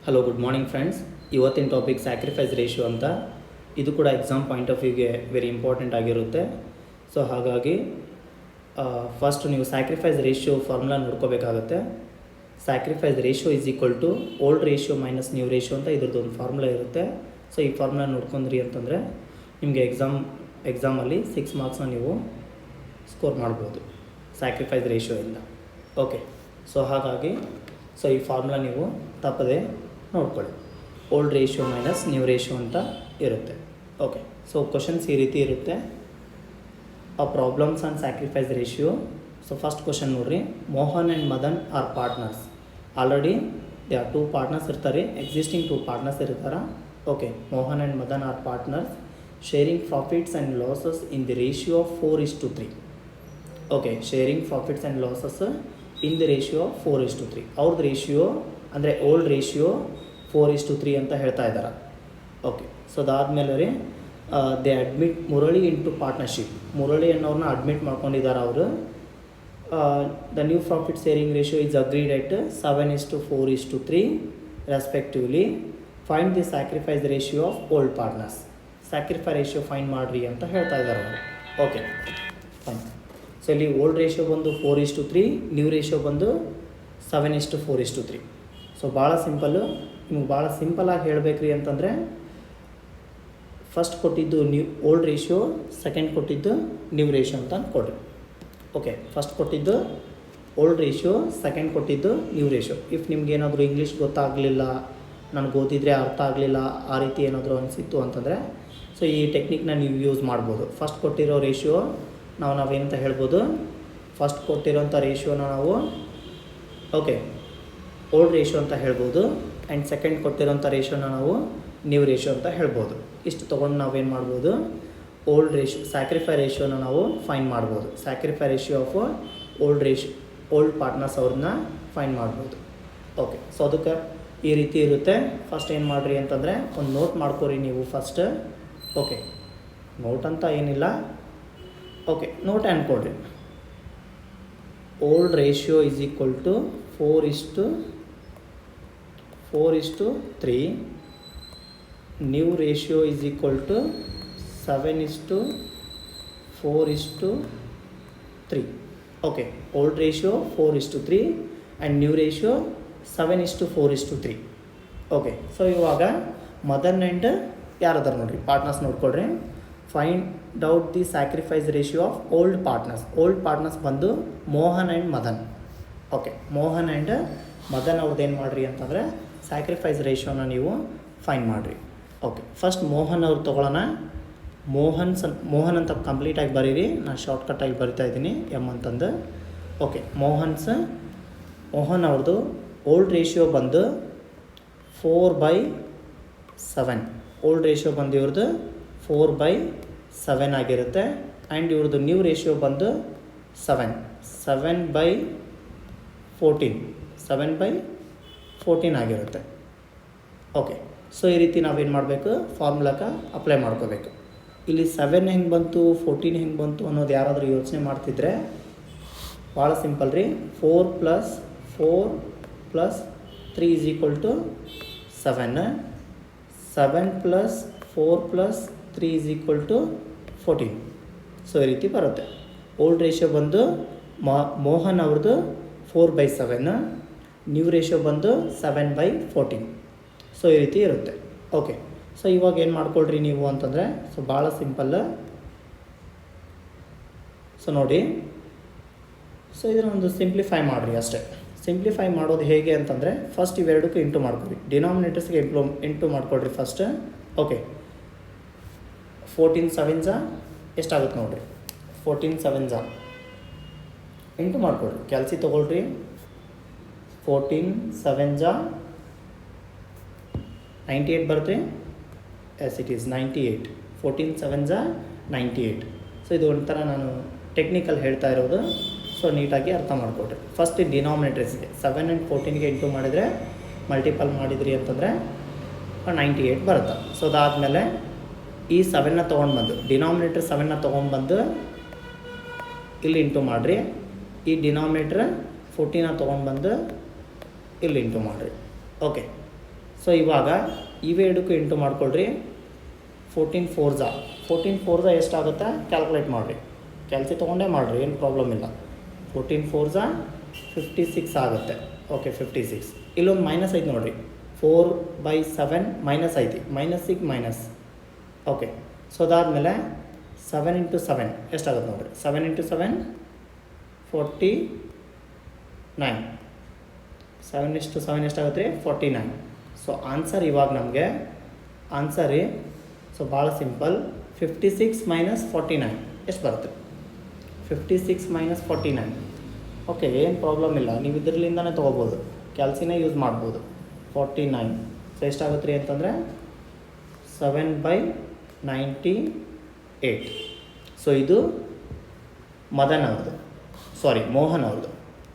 Hello good morning friends. ಇವತ್ತಿನ topic sacrifice ratio ಅಂತ. ಇದು ಕೂಡ ಎಕ್ಸಾಮ್ ಪಾಯಿಂಟ್ ಆಫ್ ವ್ಯೂಗೆ ವೆರಿ ಇಂಪಾರ್ಟೆಂಟ್ ಆಗಿರುತ್ತೆ. ಸೊ ಹಾಗಾಗಿ ಫಸ್ಟ್ ನೀವು ಸ್ಯಾಕ್ರಿಫೈಸ್ ರೇಷಿಯೋ ಫಾರ್ಮುಲಾ ನೋಡ್ಕೋಬೇಕಾಗುತ್ತೆ. Sacrifice ratio is equal to old ratio minus new ratio ಅಂತ ಇದ್ರದ್ದು ಒಂದು ಫಾರ್ಮುಲಾ ಇರುತ್ತೆ. ಸೊ ಈ ಫಾರ್ಮುಲಾ ನೋಡ್ಕೊಂಡ್ರಿ ಅಂತಂದರೆ ನಿಮಗೆ ಎಕ್ಸಾಮಲ್ಲಿ 6 ಮಾರ್ಕ್ಸ್ನ ನೀವು ಸ್ಕೋರ್ ಮಾಡ್ಬೋದು ಸ್ಯಾಕ್ರಿಫೈಸ್ ರೇಷಿಯೋಯಿಂದ. ಓಕೆ, ಸೊ ಹಾಗಾಗಿ ಈ ಫಾರ್ಮುಲಾ ನೀವು ತಪ್ಪದೆ ನೋಡ್ಕೊಳ್ಳಿ. Old ratio minus new ratio ಅಂತ ಇರುತ್ತೆ. ಓಕೆ, ಸೊ ಕ್ವಶನ್ಸ್ ಈ ರೀತಿ ಇರುತ್ತೆ. ಆ problems on sacrifice ratio. So first question ನೋಡ್ರಿ. Mohan and Madan R partners. Already they are 2 partners ಇರ್ತಾರೆ, ಎಕ್ಸಿಸ್ಟಿಂಗ್ 2 ಪಾರ್ಟ್ನರ್ಸ್ ಇರ್ತಾರೆ. Okay, Mohan and Madan R partners sharing profits and losses in the ratio of 4:3. Okay, sharing profits and losses in the ratio of 4:3. ಅವ್ರದ್ದು ratio ಅಂದರೆ old ratio 4:3 ಅಂತ ಹೇಳ್ತಾ ಇದ್ದಾರೆ. Okay, so ಅದಾದಮೇಲೆ ರೀ they admit Murali into partnership. Murali ಅನ್ನೋರನ್ನ admit ಮಾಡ್ಕೊಂಡಿದ್ದಾರೆ ಅವರು. The new profit sharing ratio is agreed at 7:4:3 respectively. Find the sacrifice ratio of old partners. Sacrifice ratio find ಮಾಡಿರಿ ಅಂತ ಹೇಳ್ತಾ ಇದ್ದಾರೆ ಅವರು. Okay fine. ಸೊ ಇಲ್ಲಿ ಓಲ್ಡ್ ರೇಷಿಯೋ ಬಂದು 4:3, ನ್ಯೂ ರೇಷಿಯೋ ಬಂದು 7:4:3. ಸೊ ಭಾಳ ಸಿಂಪಲ್ಲು. ನಿಮ್ಗೆ ಭಾಳ ಸಿಂಪಲಾಗಿ ಹೇಳಬೇಕ್ರಿ ಅಂತಂದರೆ ಫಸ್ಟ್ ಕೊಟ್ಟಿದ್ದು ಓಲ್ಡ್ ರೇಷಿಯೋ, ಸೆಕೆಂಡ್ ಕೊಟ್ಟಿದ್ದು ನ್ಯೂ ರೇಷಿಯೋ ಅಂತ ಅಂದ್ಕೊಡ್ರಿ. ಓಕೆ, ಫಸ್ಟ್ ಕೊಟ್ಟಿದ್ದು ಓಲ್ಡ್ ರೇಷಿಯೋ, ಸೆಕೆಂಡ್ ಕೊಟ್ಟಿದ್ದು ನ್ಯೂ ರೇಷಿಯೋ. ಇಫ್ ನಿಮ್ಗೆ ಏನಾದರೂ ಇಂಗ್ಲೀಷ್ ಗೊತ್ತಾಗಲಿಲ್ಲ, ನನಗೆ ಓದಿದರೆ ಅರ್ಥ ಆಗಲಿಲ್ಲ, ಆ ರೀತಿ ಏನಾದರೂ ಅನಿಸಿತ್ತು ಅಂತಂದರೆ ಸೊ ಈ ಟೆಕ್ನಿಕ್ನ ನೀವು ಯೂಸ್ ಮಾಡ್ಬೋದು. ಫಸ್ಟ್ ಕೊಟ್ಟಿರೋ ರೇಷಿಯೋ ನಾವೇನಂತ ಹೇಳ್ಬೋದು, ಫಸ್ಟ್ ಕೊಟ್ಟಿರೋಂಥ ರೇಷಿಯೋನ ನಾವು ಓಕೆ ಓಲ್ಡ್ ರೇಷಿಯೋ ಅಂತ ಹೇಳ್ಬೋದು. ಆ್ಯಂಡ್ ಸೆಕೆಂಡ್ ಕೊಟ್ಟಿರೋಂಥ ರೇಷಿಯೋನ ನಾವು ನ್ಯೂ ರೇಷಿಯೋ ಅಂತ ಹೇಳ್ಬೋದು. ಇಷ್ಟು ತೊಗೊಂಡು ನಾವೇನು ಮಾಡ್ಬೋದು, ಓಲ್ಡ್ ರೇಷಿಯೋ ಸ್ಯಾಕ್ರಿಫೈ ರೇಷಿಯೋನ ನಾವು ಫೈಂಡ್ ಮಾಡ್ಬೋದು. ಸ್ಯಾಕ್ರಿಫೈ ರೇಷಿಯೋ ಆಫ್ ಓಲ್ಡ್ ಪಾರ್ಟ್ನರ್ಸ್ ಅವ್ರನ್ನ ಫೈಂಡ್ ಮಾಡ್ಬೋದು. ಓಕೆ, ಸೊ ಅದಕ್ಕೆ ಈ ರೀತಿ ಇರುತ್ತೆ. ಫಸ್ಟ್ ಏನು ಮಾಡಿರಿ ಅಂತಂದರೆ ಒಂದು ನೋಟ್ ಮಾಡ್ಕೊರಿ ನೀವು ಫಸ್ಟ್. ಓಕೆ, ನೋಟ್ ಅಂತ ಏನಿಲ್ಲ. ಓಕೆ, ನೋಟ್ ಅಂದ್ಕೊಳ್ರಿ. Old ratio is equal to 4:3. New ratio is equal to 7:4:3. Okay, old ratio 4:3 and new ratio 7:4:3. Okay, so ಇವಾಗ ಮದನ್ ಆ್ಯಂಡ್ ಯಾರದಾರ ನೋಡಿರಿ, ಪಾರ್ಟ್ನರ್ಸ್ ನೋಡ್ಕೊಳ್ರಿ. Find out the sacrifice ratio of old partners. Old partners ಬಂದು Mohan and Madan. Okay, Mohan and Madan ಅವ್ರದ್ದು ಏನು ಮಾಡಿರಿ ಅಂತಂದರೆ sacrifice ರೇಷಿಯೋನ ನೀವು ಫೈಂಡ್ ಮಾಡಿರಿ. ಓಕೆ, ಫಸ್ಟ್ ಮೋಹನ್ ಅವ್ರು ತೊಗೊಳ್ಳೋಣ. ಮೋಹನ್ ಅಂತ ಕಂಪ್ಲೀಟಾಗಿ ಬರೀರಿ. ನಾನು ಶಾರ್ಟ್ಕಟ್ಟಾಗಿ ಬರಿತಾ ಇದ್ದೀನಿ ಎಮ್ ಅಂತಂದು. ಓಕೆ, ಮೋಹನ್ ಅವ್ರದ್ದು ಓಲ್ಡ್ ರೇಷಿಯೋ ಬಂದು 4/7. ಓಲ್ಡ್ ರೇಷಿಯೋ ಬಂದು ಇವ್ರದ್ದು 4/7 ಆಗಿರುತ್ತೆ. ಆ್ಯಂಡ್ ಇವ್ರದ್ದು ನ್ಯೂ ರೇಷಿಯೋ ಬಂದು 7/14 ಆಗಿರುತ್ತೆ. ಓಕೆ, ಸೊ ಈ ರೀತಿ ನಾವೇನು ಮಾಡಬೇಕು, ಫಾರ್ಮುಲಾಕ್ಕೆ ಅಪ್ಲೈ ಮಾಡ್ಕೋಬೇಕು. ಇಲ್ಲಿ 7 ಹೆಂಗೆ ಬಂತು, 14 ಹೆಂಗೆ ಬಂತು ಅನ್ನೋದು ಯಾರಾದರೂ ಯೋಚನೆ ಮಾಡ್ತಿದ್ರೆ ಭಾಳ ಸಿಂಪಲ್ ರೀ. 4 + 4 + 3 = 7. 7 + 4 + 3 = 14. ಸೊ ಈ ರೀತಿ ಬರುತ್ತೆ. ಓಲ್ಡ್ ರೇಷಿಯೋ ಬಂದು ಮೋಹನ್ ಅವ್ರದ್ದು 4/7, ನ್ಯೂ ರೇಷಿಯೋ ಬಂದು 7/14. ಸೊ ಈ ರೀತಿ ಇರುತ್ತೆ. ಓಕೆ, ಸೊ ಇವಾಗ ಏನು ಮಾಡ್ಕೊಳ್ರಿ ನೀವು ಅಂತಂದರೆ ಸೊ ಭಾಳ ಸಿಂಪಲ್. ಸೊ ನೋಡಿ, ಸೊ ಇದನ್ನು ಒಂದು ಸಿಂಪ್ಲಿಫೈ ಮಾಡಿರಿ ಅಷ್ಟೇ. ಸಿಂಪ್ಲಿಫೈ ಮಾಡೋದು ಹೇಗೆ ಅಂತಂದರೆ ಫಸ್ಟ್ ಇವೆರಡಕ್ಕೂ ಇಂಟು ಮಾಡ್ಕೊಳ್ರಿ. ಡಿನಾಮಿನೇಟರ್ಸ್ಗೆ ಇಂಟು ಮಾಡ್ಕೊಳ್ರಿ ಫಸ್ಟ್. ಓಕೆ, 14 7s ಎಷ್ಟಾಗುತ್ತೆ ನೋಡಿರಿ. 14 7s ಇಂಟು ಮಾಡ್ಕೊಳ್ರಿ. ಕ್ಯಾಲ್ಸಿ ತೊಗೊಳ್ರಿ. 14 7s 98 ಬರುತ್ತೆ. S it is 98. 14 7s 98. So ಇದು ಒಂಥರ ನಾನು ಟೆಕ್ನಿಕಲ್ ಹೇಳ್ತಾ ಇರೋದು. ಸೊ ನೀಟಾಗಿ ಅರ್ಥ ಮಾಡಿಕೊಡ್ರಿ. ಫಸ್ಟ್ ಡಿನಾಮಿನೇಟರ್ಸ್ಗೆ 7 ಆ್ಯಂಡ್ 14ಗೆ ಇಂಟು ಮಾಡಿದರೆ ಮಲ್ಟಿಪಲ್ ಮಾಡಿದ್ರಿ ಅಂತಂದರೆ 98 ಬರುತ್ತೆ. ಸೊ ಅದಾದಮೇಲೆ ಈ 7ನ ತೊಗೊಂಡು ಬಂದು ಡಿನಾಮಿನೇಟರ್ 7ನ ತೊಗೊಂಡ್ಬಂದು ಇಲ್ಲಿ ಇಂಟು ಮಾಡಿರಿ. ಈ ಡಿನಾಮಿನೇಟ್ರ್ 14ನ ತೊಗೊಂಡ್ಬಂದು ಇಲ್ಲಿ ಇಂಟು ಮಾಡಿರಿ. ಓಕೆ, ಸೊ ಇವಾಗ ಇವೆರಡಕ್ಕೂ ಇಂಟು ಮಾಡ್ಕೊಳ್ರಿ. 14 4 ಎಷ್ಟಾಗುತ್ತೆ ಕ್ಯಾಲ್ಕುಲೇಟ್ ಮಾಡಿರಿ. ಕ್ಯಾಲ್ಸಿ ತೊಗೊಂಡೇ ಮಾಡಿರಿ, ಏನು ಪ್ರಾಬ್ಲಮ್ ಇಲ್ಲ. 14 56 ಆಗುತ್ತೆ. ಓಕೆ 56. ಇಲ್ಲೊಂದು ಮೈನಸ್ ಐತೆ ನೋಡಿರಿ, 4/7 ಮೈನಸ್ ಐತಿ, -6 ಮೈನಸ್. ಓಕೆ, ಸೊ ಅದಾದಮೇಲೆ 7 × 7 ಎಷ್ಟಾಗುತ್ತೆ ನೋಡಿರಿ. 7 × 7 49. 7:7 ಎಷ್ಟಾಗುತ್ತೆ ರೀ 49. ಸೊ ಆನ್ಸರ್ ಇವಾಗ ನಮಗೆ ಆನ್ಸರ್ ಸೊ ಭಾಳ ಸಿಂಪಲ್. 56 - 49 ಎಷ್ಟು ಬರುತ್ತೆ? 56 - 49. ಓಕೆ, ಏನು ಪ್ರಾಬ್ಲಮ್ ಇಲ್ಲ, ನೀವು ಇದರಲ್ಲಿಂದನೇ ತೊಗೋಬೋದು, ಕ್ಯಾಲ್ಸಿನೇ ಯೂಸ್ ಮಾಡ್ಬೋದು. 49 ಸೊ ಎಷ್ಟಾಗುತ್ತೆ ರೀ ಅಂತಂದರೆ 7/98. ಸೊ ಇದು ಮದನ್ ಅವ್ರದ್ದು, ಮೋಹನ್ ಅವ್ರದ್ದು.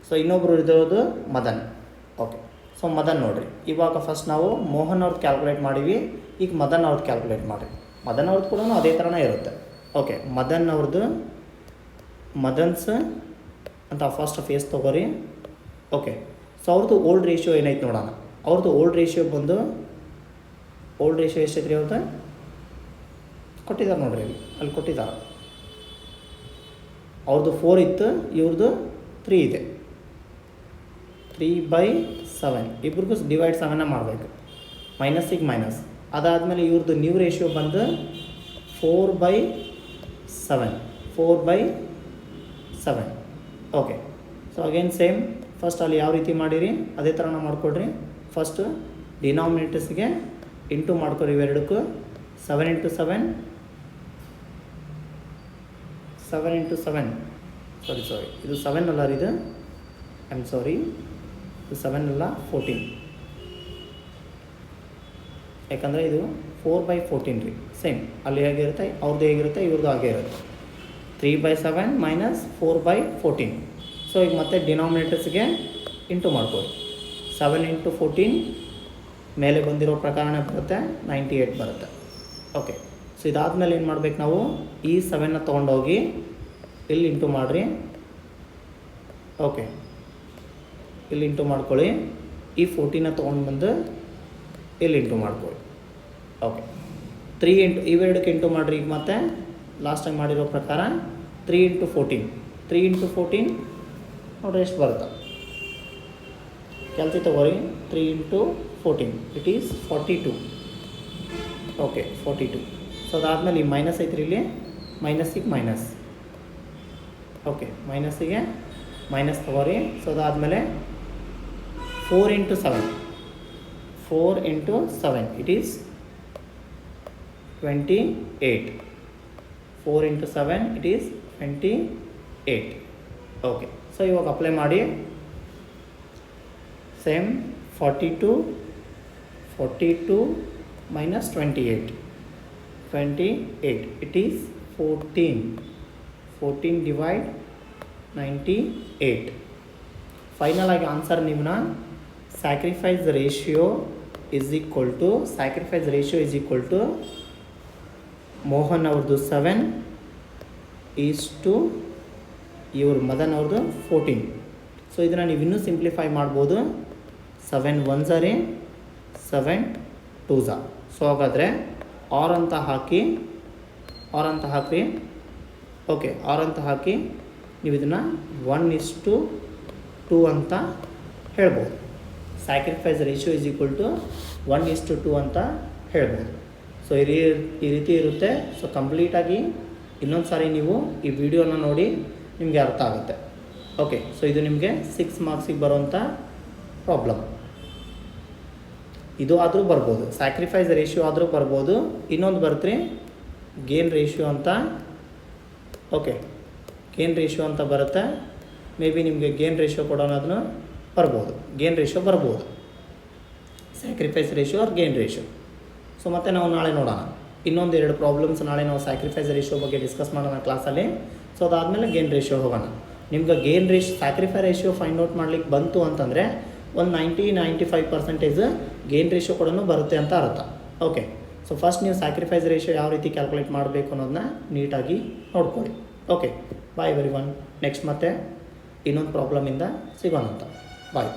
ಸೊ ಇನ್ನೊಬ್ಬರು ಇರೋದು ಮದನ್. ಓಕೆ, ಸೊ ಮದನ್ ನೋಡಿರಿ. ಇವಾಗ ಫಸ್ಟ್ ನಾವು ಮೋಹನ್ ಅವ್ರದ್ದು ಕ್ಯಾಲ್ಕುಲೇಟ್ ಮಾಡೀವಿ, ಈಗ ಮದನ್ ಅವ್ರದ್ದು ಕ್ಯಾಲ್ಕುಲೇಟ್ ಮಾಡಿರಿ. ಮದನ್ ಅವ್ರದ್ದು ಕೂಡ ಅದೇ ಥರನೇ ಇರುತ್ತೆ. ಓಕೆ, ಮದನ್ ಅವ್ರದ್ದು ಮದನ್ಸ್ ಅಂತ ಫಸ್ಟ್ ಫೇಸ್ ತೊಗೋರಿ. ಓಕೆ, ಸೊ ಅವ್ರದ್ದು ಓಲ್ಡ್ ರೇಷಿಯೋ ಏನೈತೆ ನೋಡೋಣ. ಅವ್ರದ್ದು ಓಲ್ಡ್ ರೇಷಿಯೋ ಎಷ್ಟೈತೆ ರೀ ಅವ್ರದ್ದು? ಕೊಟ್ಟಿದ್ದಾರೆ ನೋಡ್ರಿ, ಅಲ್ಲಿ ಕೊಟ್ಟಿದ್ದಾರೆ. ಅವ್ರದ್ದು 4 ಇತ್ತು, ಇವ್ರದ್ದು 3 ಇದೆ. 3/7 ಇಬ್ರಿಗೂ ಡಿವೈಡ್ 7 ಮಾಡಬೇಕು, -6 ಮೈನಸ್. ಅದಾದಮೇಲೆ ಇವ್ರದ್ದು ನ್ಯೂ ರೇಷಿಯೋ ಬಂದು 4/7. Okay, so again same first ಅಲ್ಲಿ ಯಾವ ರೀತಿ ಮಾಡಿರಿ ಅದೇ ಥರ ನಾವು ಮಾಡ್ಕೊಡ್ರಿ. ಫಸ್ಟ್ ಡಿನಾಮಿನೇಟರ್ಸ್ಗೆ ಇಂಟು ಮಾಡ್ಕೊರಿ ಇವೆರಡಕ್ಕೂ. 7 × 7 ಸಾರಿ ಇದು 7 ಅಲ್ಲ ರೀ, ಇದು ಇದು 7 ಅಲ್ಲ 14, ಯಾಕಂದರೆ ಇದು 4/14 ರೀ. ಸೇಮ್ ಅಲ್ಲಿ ಹೇಗಿರುತ್ತೆ ಅವ್ರದ್ದು ಹೇಗಿರುತ್ತೆ ಇವ್ರದ್ದು ಹಾಗೆ ಇರುತ್ತೆ. 3/7 - 4/14. ಸೊ ಈಗ ಮತ್ತೆ ಡಿನಾಮಿನೇಟರ್ಸ್ಗೆ ಇಂಟು ಮಾಡ್ಕೊಳ್ಳಿ. 7 × 14 ಮೇಲೆ ಬಂದಿರೋ ಪ್ರಕಾರನೇ ಬರುತ್ತೆ, 98 ಬರುತ್ತೆ. ಓಕೆ, ಸೊ ಇದಾದಮೇಲೆ ಏನು ಮಾಡ್ಬೇಕು ನಾವು, ಈ 7ನ ತೊಗೊಂಡೋಗಿ ಇಲ್ಲಿ ಇಂಟು ಮಾಡಿರಿ. ಓಕೆ, ಇಲ್ಲಿ ಇಂಟು ಮಾಡ್ಕೊಳ್ಳಿ. ಈ 14ನ ತೊಗೊಂಡು ಬಂದು ಇಲ್ಲಿ ಇಂಟು ಮಾಡ್ಕೊಳ್ಳಿ. ಓಕೆ, 3 ಇಂಟು ಇವೆರಡಕ್ಕೆ ಇಂಟು ಮಾಡಿರಿ. ಈಗ ಮತ್ತೆ ಲಾಸ್ಟ್ ಟೈಮ್ ಮಾಡಿರೋ ಪ್ರಕಾರ 3 × 14 ನೋಡ್ರಿ ಎಷ್ಟು ಬರುತ್ತೆ. ಕ್ಯಾಲ್ಸಿ ತೊಗೊರಿ. 3 × 14 ಇಟ್ ಈಸ್ 42. ಓಕೆ 42. ಸೊ ಅದಾದಮೇಲೆ ಈ ಮೈನಸ್ ಐತ್ರಿ, ಇಲ್ಲಿ -6 ಮೈನಸ್. ಓಕೆ, ಮೈನಸ್ಸಿಗೆ ಮೈನಸ್ ತೊಗೊರಿ. ಸೊ ಅದಾದಮೇಲೆ 4 × 7 it is 28. 4 × 7 it is 28. Okay, so ಇವಾಗ ಅಪ್ಲೈ ಮಾಡಿ. Same 42 - 28 it is 14 divide 98. Final ಆಗಿ ಆನ್ಸರ್ ನಿಮ್ಮನ್ನ sacrifice ratio is equal to Mohan ಅವ್ರದ್ದು 7 ಈಸ್ಟು ಇವ್ರ ಮದನ್ ಅವ್ರದ್ದು 14. ಸೊ ಇದನ್ನು ನೀವು ಇನ್ನೂ ಸಿಂಪ್ಲಿಫೈ ಮಾಡ್ಬೋದು. 7 1s 7 2s. ಸೊ ಹಾಗಾದರೆ ಆರ್ ಅಂತ ಹಾಕಿ ಓಕೆ, ಆರ್ ಅಂತ ಹಾಕಿ ನೀವು ಇದನ್ನು 1:2 ಅಂತ ಹೇಳ್ಬೋದು. Sacrifice ratio is equal to 1:2 ಅಂತ ಹೇಳ್ಬೋದು. ಸೊ ಈ ರೀತಿ ಇರುತ್ತೆ. ಸೊ ಕಂಪ್ಲೀಟಾಗಿ ಇನ್ನೊಂದು ಸಾರಿ ನೀವು ಈ ವಿಡಿಯೋನ ನೋಡಿ ನಿಮಗೆ ಅರ್ಥ ಆಗುತ್ತೆ. ಓಕೆ, ಸೊ ಇದು ನಿಮಗೆ 6 ಮಾರ್ಕ್ಸಿಗೆ ಬರೋವಂಥ ಪ್ರಾಬ್ಲಮ್. ಇದು ಆದರೂ ಬರ್ಬೋದು, ಸ್ಯಾಕ್ರಿಫೈಸ್ ರೇಷಿಯೋ ಆದರೂ ಬರ್ಬೋದು. ಇನ್ನೊಂದು ಬರ್ತ್ರಿ ಗೇನ್ ರೇಷಿಯೋ ಅಂತ. ಓಕೆ, ಗೇನ್ ರೇಷಿಯೋ ಅಂತ ಬರುತ್ತೆ. ಮೇ ಬಿ ನಿಮಗೆ ಗೇನ್ ರೇಷಿಯೋ ಕೊಡೋಣದನ್ನು ಬರ್ಬೋದು. Sacrifice ratio or gain ratio. So ಮತ್ತೆ ನಾವು ನಾಳೆ ನೋಡೋಣ. ಇನ್ನೊಂದು 2 ಪ್ರಾಬ್ಲಮ್ಸ್ ನಾಳೆ ನಾವು ಸ್ಯಾಕ್ರಿಫೈಸ್ ರೇಷಿಯೋ ಬಗ್ಗೆ ಡಿಸ್ಕಸ್ ಮಾಡೋಣ ಕ್ಲಾಸಲ್ಲಿ. ಸೊ ಅದಾದಮೇಲೆ ಗೇನ್ ರೇಷಿಯೋ ಹೋಗೋಣ. ನಿಮ್ಗೆ ಸ್ಯಾಕ್ರಿಫೈ ರೇಷಿಯೋ ಫೈಂಡ್ ಔಟ್ ಮಾಡ್ಲಿಕ್ಕೆ ಬಂತು ಅಂತಂದರೆ ಒಂದು 90-95% ಗೇನ್ ರೇಷಿಯೋ ಕೂಡ ಬರುತ್ತೆ ಅಂತ ಅರ್ಥ. ಓಕೆ, ಸೊ ಫಸ್ಟ್ ನೀವು ಸ್ಯಾಕ್ರಿಫೈಸ್ ರೇಷಿಯೋ ಯಾವ ರೀತಿ ಕ್ಯಾಲ್ಕುಲೇಟ್ ಮಾಡಬೇಕು ಅನ್ನೋದನ್ನ ನೀಟಾಗಿ ನೋಡ್ಕೊಳ್ಳಿ. ಓಕೆ, ಬಾಯ್ ಎವ್ರಿವನ್. ನೆಕ್ಸ್ಟ್ ಮತ್ತೆ ಇನ್ನೊಂದು ಪ್ರಾಬ್ಲಮಿಂದ ಸಿಗೋಣ ಅಂತ. ಬಾಯ್.